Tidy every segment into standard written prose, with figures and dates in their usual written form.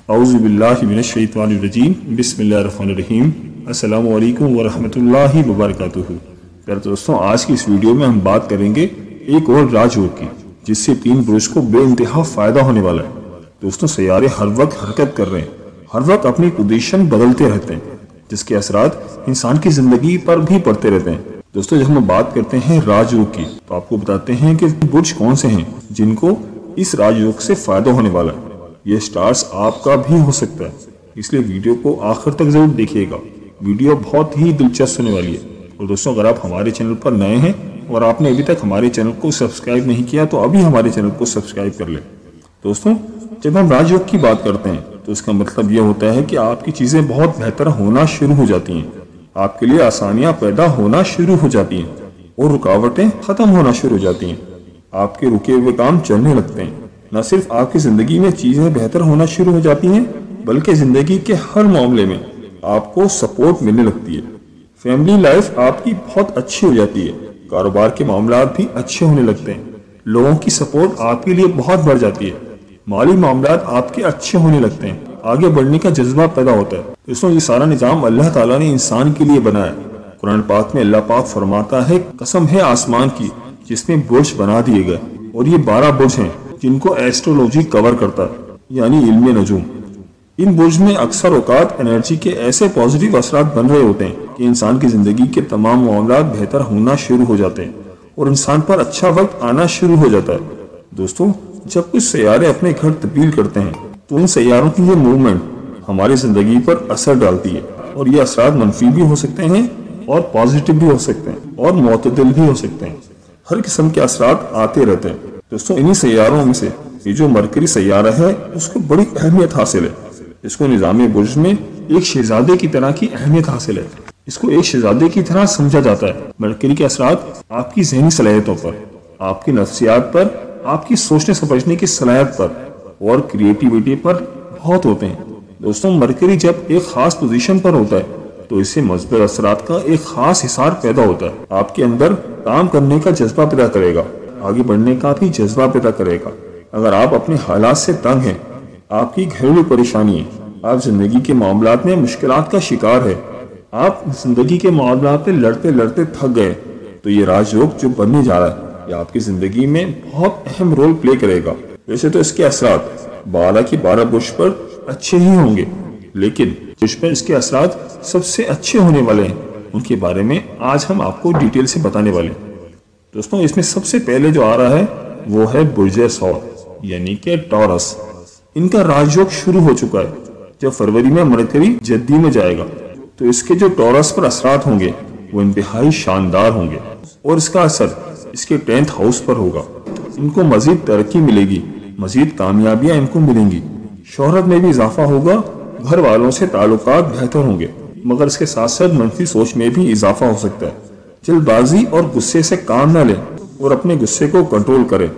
अऊज़ु बिल्लाहि मिनश्शैतानिर्रजीम बिस्मिल्लाहिर्रहमानिर्रहीम अस्सलामु अलैकुम वरहमतुल्लाहि वबरकातुहू। प्यारे दोस्तों, आज की इस वीडियो में हम बात करेंगे एक और राजयोग की, जिससे तीन पुरुष को बेइंतहा फायदा होने वाला है। दोस्तों, सैयारे हर वक्त हरकत कर रहे हैं, हर वक्त अपनी पोजीशन बदलते रहते हैं, जिसके असरात इंसान की जिंदगी पर भी पड़ते रहते हैं। दोस्तों, जब हम बात करते हैं राजयोग की, तो आपको बताते हैं कि बुर्ज कौन से हैं जिनको इस राजयोग से फायदा होने वाला है। ये स्टार्स आपका भी हो सकता है, इसलिए वीडियो को आखिर तक जरूर देखिएगा। वीडियो बहुत ही दिलचस्प होने वाली है। और दोस्तों, अगर आप हमारे चैनल पर नए हैं और आपने अभी तक हमारे चैनल को सब्सक्राइब नहीं किया तो अभी हमारे चैनल को सब्सक्राइब कर लें। दोस्तों, जब हम राजयोग की बात करते हैं तो इसका मतलब ये होता है कि आपकी चीजें बहुत बेहतर होना शुरू हो जाती हैं, आपके लिए आसानियां पैदा होना शुरू हो जाती हैं और रुकावटें खत्म होना शुरू हो जाती हैं। आपके रुके हुए काम चलने लगते हैं। न सिर्फ आपकी जिंदगी में चीजें बेहतर होना शुरू हो जाती हैं, बल्कि जिंदगी के हर मामले में आपको सपोर्ट मिलने लगती है। फैमिली लाइफ आपकी बहुत अच्छी हो जाती है, कारोबार के मामलात भी अच्छे होने लगते हैं, लोगों की सपोर्ट आपके लिए बहुत बढ़ जाती है, माली मामलात आपके अच्छे होने लगते हैं, आगे बढ़ने का जज्बा पैदा होता है। दोस्तों, ये सारा निजाम अल्लाह ताला ने इंसान के लिए बनाया है। कुरान पाक में अल्लाह पाक फरमाता है, कसम है आसमान की जिसमें बुर्ज बना दिए गए, और ये 12 बुर्ज हैं जिनको एस्ट्रोलॉजी कवर करता है, यानी इल्मे नजूम। इन बुर्ज में अक्सर औकात एनर्जी के ऐसे पॉजिटिव असरात बन रहे होते हैं कि इंसान की जिंदगी के तमाम मामलात बेहतर होना शुरू हो जाते हैं और इंसान पर अच्छा वक्त आना शुरू हो जाता है। दोस्तों, जब कुछ सैयारे अपने घर तब्दील करते हैं तो इन सैयारों की ये मूवमेंट हमारी जिंदगी पर असर डालती है, और ये असरात मनफी भी हो सकते हैं और पॉजिटिव भी हो सकते हैं और मुतदिल भी हो सकते हैं। हर किस्म के असरात आते रहते हैं। दोस्तों, इन्हीं सैयारों में से ये जो मरकरी सैयारा है उसको बड़ी अहमियत हासिल है। इसको निज़ाम बुर्ज में एक शहजादे की तरह की अहमियत हासिल है। इसको एक शहजादे की तरह समझा जाता है। मरकरी के असरात आपकी ज़हनी सलाहियतों पर, आपकी नफ्सियात पर, आपकी सोचने समझने की सलाहियत पर और क्रिएटिविटी पर बहुत होते हैं। दोस्तों, मरकरी जब एक खास पोजीशन पर होता है तो इससे मज़बूत असरात का एक खास हिसार पैदा होता है। आपके अंदर काम करने का जज्बा पैदा करेगा, आगे बढ़ने का भी जज्बा पैदा करेगा। अगर आप अपने हालात से तंग हैं, आपकी घरेलू परेशानी है, आप जिंदगी के मामलात में मुश्किलात का शिकार है, आप जिंदगी के मामलात में लड़ते लड़ते थक गए, तो ये राजयोग जो बनने जा रहा है ये आपकी जिंदगी में बहुत अहम रोल प्ले करेगा। वैसे तो इसके असरात 12 की 12 बुर्ज पर अच्छे ही होंगे, लेकिन जिस पर इसके असरात सबसे अच्छे होने वाले हैं उनके बारे में आज हम आपको डिटेल से बताने वाले हैं। दोस्तों, इसमें सबसे पहले जो आ रहा है वो है बुर्ज सौर, यानी कि टॉरस। इनका राजयोग शुरू हो चुका है। जब फरवरी में मरकरी जद्दी में जाएगा तो इसके जो टॉरस पर असरात होंगे वो इंतहाई शानदार होंगे और इसका असर इसके 10th हाउस पर होगा। इनको मजीद तरक्की मिलेगी, मजीद कामयाबियां इनको मिलेंगी, शोहरत में भी इजाफा होगा, घर वालों से ताल्लुकात बेहतर होंगे, मगर इसके साथ साथ मनफी सोच में भी इजाफा हो सकता है। जल्दबाजी और गुस्से से काम न लें और अपने गुस्से को कंट्रोल करें।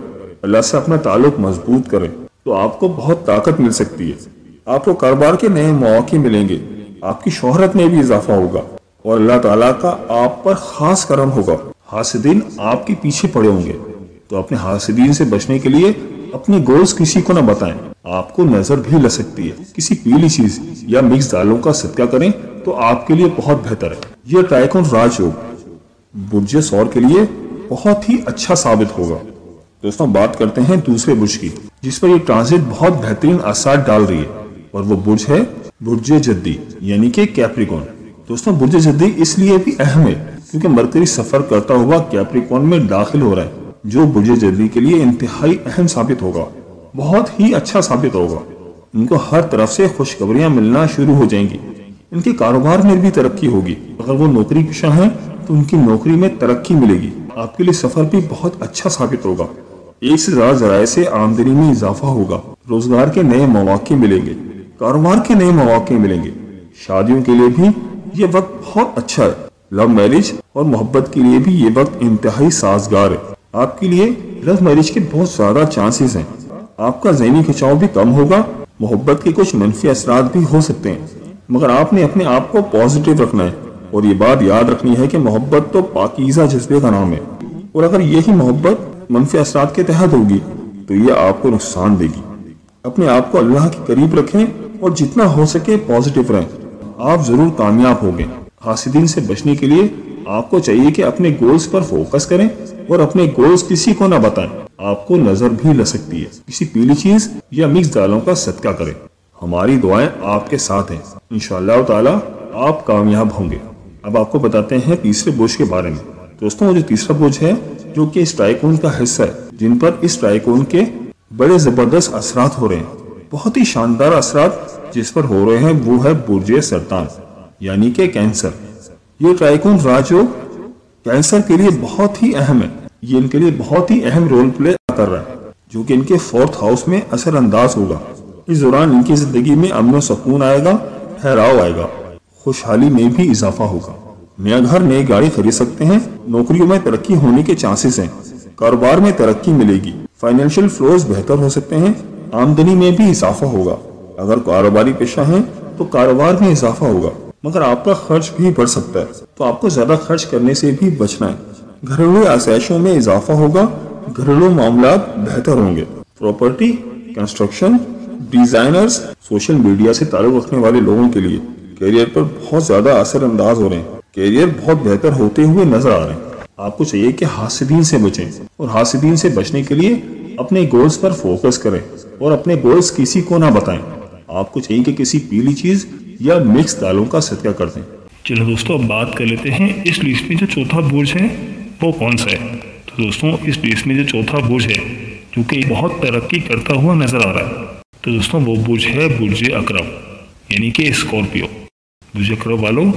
अल्लाह से अपना ताल्लुक मजबूत करें तो आपको बहुत ताकत मिल सकती है। आपको कारोबार के नए मौके मिलेंगे, आपकी शोहरत में भी इजाफा होगा और अल्लाह ताला का आप पर खास करम होगा। हासिदीन आपके पीछे पड़े होंगे, तो अपने हासिदीन से बचने के लिए अपने गोल्स किसी को न बताएं। आपको नजर भी लग सकती है। किसी पीली चीज या मिक्स दालों का सदका करें तो आपके लिए बहुत बेहतर है। यह ट्राइकोन राजयोग बुर्ज सौर के लिए बहुत ही अच्छा साबित होगा। दोस्तों, बात करते हैं दूसरे बुर्ज की, जिस पर ये ट्रांजिट बहुत बेहतरीन असर डाल रही है, और वो बुर्ज है बुर्ज जद्दी, यानी कि कैप्रिकॉर्न। दोस्तों, बुर्ज जद्दी इसलिए भी अहम है क्योंकि मरकरी सफर करता हुआ कैप्रिकॉर्न में दाखिल हो रहा है, जो बुर्ज जद्दी के लिए इंतहाई अहम साबित होगा, बहुत ही अच्छा साबित होगा। इनको हर तरफ से खुशखबरियां मिलना शुरू हो जाएंगी। इनके कारोबार में भी तरक्की होगी। अगर वो नौकरी पेशा हैं तो उनकी नौकरी में तरक्की मिलेगी। आपके लिए सफर भी बहुत अच्छा साबित होगा। एक से ज्यादा जराये से आमदनी में इजाफा होगा, रोजगार के नए मौके मिलेंगे, कारोबार के नए मौके मिलेंगे। शादियों के लिए भी ये वक्त बहुत अच्छा है। लव मैरिज और मोहब्बत के लिए भी ये वक्त इंतहाई साजगार है। आपके लिए लव मैरिज के बहुत ज्यादा चांसेस हैं। आपका ज़हनी खिंचाव भी कम होगा। मोहब्बत के कुछ मनफी असरात भी हो सकते हैं, मगर आपने अपने आप को पॉजिटिव रखना है और ये बात याद रखनी है कि मोहब्बत तो पाकीज़ा जज्बे का नाम है, और अगर यही मोहब्बत मनफी असरात के तहत होगी तो ये आपको नुकसान देगी। अपने आप को अल्लाह के करीब रखें اور جتنا ہو سکے پازیٹیو رہیں، آپ ضرور کامیاب ہوں گے۔ حاسدین سے بچنے کے لیے آپ کو چاہیے کہ اپنے گولز پر فوکس کریں اور اپنے گولز کسی کو نہ بتائیں۔ آپ کو نظر بھی لگ سکتی ہے، کسی پیلی چیز یا مکس دالوں کا صدقہ کریں۔ ہماری دعائیں آپ کے ساتھ ہیں، انشاءاللہ تعالی آپ کامیاب ہوں گے۔ اب آپ کو بتاتے ہیں تیسرے برج کے بارے میں۔ دوستوں، جو تیسرا برج ہے جو کہ اس ٹرائیکون کا حصہ ہے، جن پر اس ٹرائیکون کے بڑے زبردست اثرات ہو رہے ہیں، بہت ہی شاندار اثرات جس پر ہو رہے ہیں، وہ ہے برج سرطان یعنی کہ کینسر۔ یہ ٹرائیکون راج یوگ کینسر کے لیے بہت ہی اہم ہے، یہ ان کے لیے بہت ہی اہم رول پلے کر رہا ہے، جو کہ ان کے 4th ہاؤس میں اثر انداز ہوگا۔ اس دوران ان کی زندگی میں امن و سکون آئے گا، ٹھہراؤ آئے گا، خوشحالی میں بھی اضافہ ہوگا۔ نیا گھر، نئی گاڑی خرید سکتے ہیں، نوکریوں میں ترقی ہونے کے چانسز ہیں، کاروبار میں ترقی ملے گی، فائنینشیل فلوز بہتر ہو سکتے ہیں، آمدنی میں بھی اضافہ ہوگا۔ اگر کاروباری پیشہ ہیں تو کاروبار میں اضافہ ہوگا، مگر آپ کا خرچ بھی بڑھ سکتا ہے، تو آپ کو زیادہ خرچ کرنے سے بھی بچنا ہے۔ گھریلو آسائشوں میں اضافہ ہوگا، گھریلو معاملات بہتر ہوں گے۔ Property, construction, designers, social media سے تعلق رکھنے والے لوگوں کے لیے کیریئر پر بہت زیادہ اثر انداز ہو رہے ہیں، کیریئر بہت بہتر ہوتے ہوئے نظر آ رہے ہیں۔ آپ کو چاہیے کہ حاسدین سے بچیں، اور حاسدین سے بچنے کے لیے اپنے گولز پر فوکس کریں اور اپنے گولز کسی کو نہ بتائیں۔ آپ کو چاہیے کہ کسی پیلی چیز یا مکس دالوں کا صدقہ کر دیں۔ چلو دوستوں، اب بات کر لیتے ہیں اس لسٹ میں جو چوتھا برج ہے وہ کون سا ہے۔ تو دوستوں، اس لسٹ میں جو چوتھا برج ہے جو کہ بہت ترقی کرتا ہوا نظر آ رہا ہے، تو دوستوں وہ برج ہے برج عقرب یعنی کہ اسکارپیو۔ برج عقرب والوں،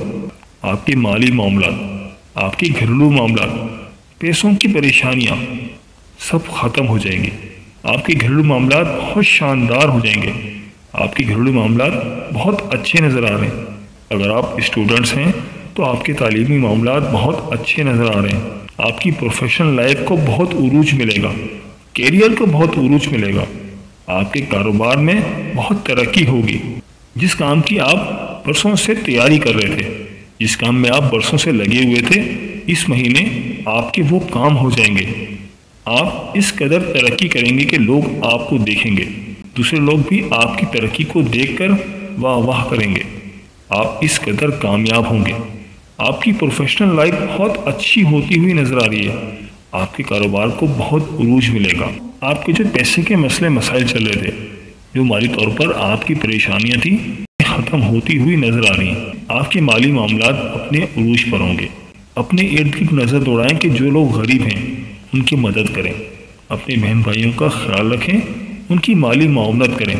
آپ کے مالی معاملات، آپ کے گھریلو معاملات، پیسوں کی پریشانیاں سب ختم ہو جائیں گے۔ آپ کے گھریلو معاملات بہت شاندار ہو جائیں گے، آپ کے گھریلو معاملات بہت اچھے نظر آ رہے ہیں۔ اگر آپ اسٹوڈنٹس ہیں تو آپ کے تعلیمی معاملات بہت اچھے نظر آ رہے ہیں۔ آپ کی پروفیشنل لائف کو بہت عروج ملے گا، کیریئر کو بہت عروج ملے گا، آپ کے کاروبار میں بہت ترقی ہوگی۔ جس کام کی آپ برسوں سے تیاری کر رہے تھے، جس کام میں آپ برسوں سے لگے ہوئے تھے، اس مہینے آپ کے وہ کام ہو جائیں گے۔ آپ اس قدر ترقی کریں گے کہ لوگ آپ کو دیکھیں گے، دوسرے لوگ بھی آپ کی ترقی کو دیکھ کر واہ واہ کریں گے۔ آپ اس قدر کامیاب ہوں گے۔ آپ کی پروفیشنل لائف بہت اچھی ہوتی ہوئی نظر آ رہی ہے۔ آپ کے کاروبار کو بہت عروج ملے گا۔ آپ کے جو پیسے کے مسئلے مسائل چل رہے تھے، جو مالی طور پر آپ کی پریشانیاں تھیں، ختم ہوتی ہوئی نظر آ رہی ہیں۔ آپ کے مالی معاملات اپنے عروج پر ہوں گے۔ اپنے ارد گرد نظر دوڑائیں کہ جو لوگ غریب ہیں ان کی مدد کریں، اپنے بہن بھائیوں کا خیال رکھیں، ان کی مالی معاونت کریں۔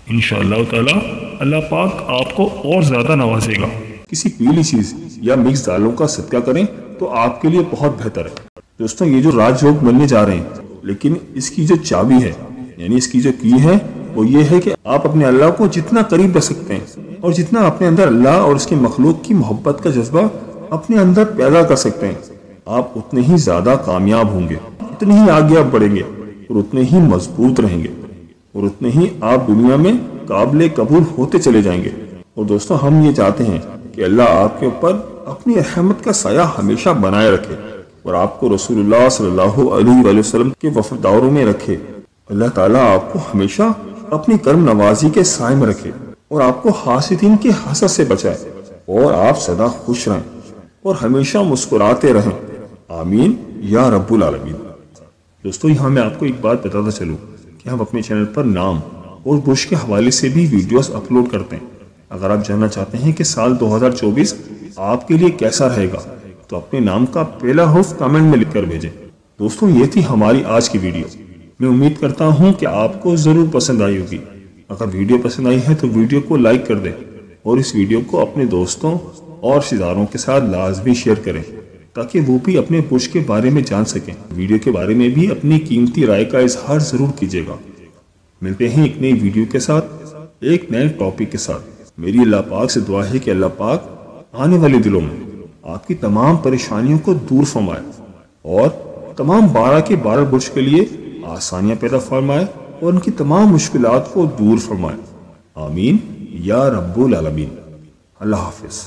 انشاءاللہ تعالی اللہ پاک آپ کو اور زیادہ نوازے گا۔ کسی پیلی چیز یا مکس دالوں کا صدقہ کریں تو آپ کے لیے بہت بہتر ہے۔ دوستوں، یہ جو راج یوگ ملنے جا رہے ہیں، لیکن اس کی جو چابی ہے یعنی اس کی جو کی ہے وہ یہ ہے کہ آپ اپنے اللہ کو جتنا قریب رکھ سکتے ہیں اور جتنا اپنے اندر اللہ اور اس کی مخلوق کی محبت کا جذبہ اپنے اندر پیدا کر سکتے ہیں، آپ اتنے ہی زیادہ کامیاب ہوں گے، اتنے ہی آگے آپ بڑھیں گے اور اتنے ہی مضبوط رہیں گے اور اتنے ہی آپ دنیا میں قابل قبول ہوتے چلے جائیں گے۔ اور دوستوں، ہم یہ چاہتے ہیں کہ اللہ آپ کے اوپر اپنی رحمت کا سایہ ہمیشہ بنائے رکھے اور آپ کو رسول اللہ صلی اللہ علیہ وآلہ وسلم کے وفاداروں میں رکھے۔ اللہ تعالیٰ آپ کو ہمیشہ اپنی کرم نوازی کے سائے میں رکھے اور آپ کو حاسدین کے حسد سے بچائے اور آپ سدا خوش رہیں اور ہمیشہ مسکراتے رہیں، آمین یا رب العالمین۔ دوستو، یہاں میں آپ کو ایک بات بتاتا چلوں کہ ہم اپنے چینل پر نام اور برج کے حوالے سے بھی ویڈیوز اپلوڈ کرتے ہیں۔ اگر آپ جاننا چاہتے ہیں کہ سال 2024 آپ کے لیے کیسا رہے گا تو اپنے نام کا پہلا حرف کمنٹ میں لکھ کر بھیجیں۔ دوستوں، یہ تھی ہماری آج کی ویڈیو۔ میں امید کرتا ہوں کہ آپ کو ضرور پسند آئی ہوگی۔ اگر ویڈیو پسند آئی ہے تو ویڈیو کو لائک کر دیں اور اس ویڈیو کو اپنے دوستوں اور رشتہ داروں کے ساتھ لازمی شیئر کریں تاکہ وہ بھی اپنے برج کے بارے میں جان سکیں۔ ویڈیو کے بارے میں بھی اپنی قیمتی رائے کا اظہار ضرور کیجیے گا۔ ملتے ہیں ایک نئی ویڈیو کے ساتھ، ایک نئے ٹاپک کے ساتھ۔ میری اللہ پاک سے دعا ہے کہ اللہ پاک آنے والے دلوں میں آپ کی تمام پریشانیوں کو دور فرمائے اور تمام 12 کے 12 برج کے لیے آسانیاں پیدا فرمائے اور ان کی تمام مشکلات کو دور فرمائے، آمین یا رب العالمین۔ اللہ حافظ۔